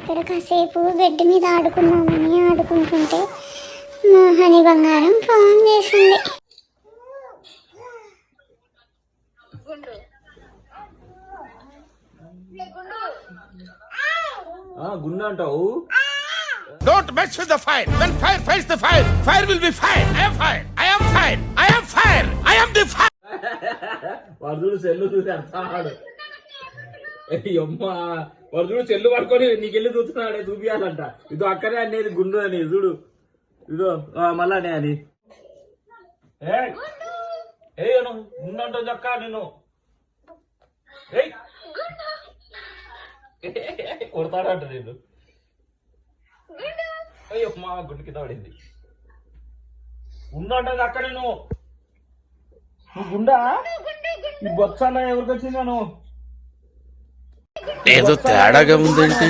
ఇక్కడ కాసేపు బెడ్ మీద ఆడుకుందామని ఆడుకుంటుంటే మా హనీ బంగారం ఫోన్ చేసింది. గుండు అంటావు. Don't mess with the fire. When fire fights the fire, fire will be fire. I am fire. I am fire. I am fire. I am the fire. వాడు చూడు సెల్లు చూసి అంటాడు. అమ్మా వాడు చూడు సెల్లు పడుకొని నీకెళ్ళి చూస్తున్నాడే చూపియాలంట. ఇది అక్కడే అనేది గుండు అని చూడు. ఇదో మళ్ళా అనే అని ఏను గుండంటో చక్క నేను కొడతాడంట నేను. అయ్యో మా గుండు కింద పడింది. గుండు అంటే అక్క నేను. నువ్వు గుండా ఈ బొత్స ఎవరికి వచ్చిందాను ఏదో తేడాగా ఉందేంటి.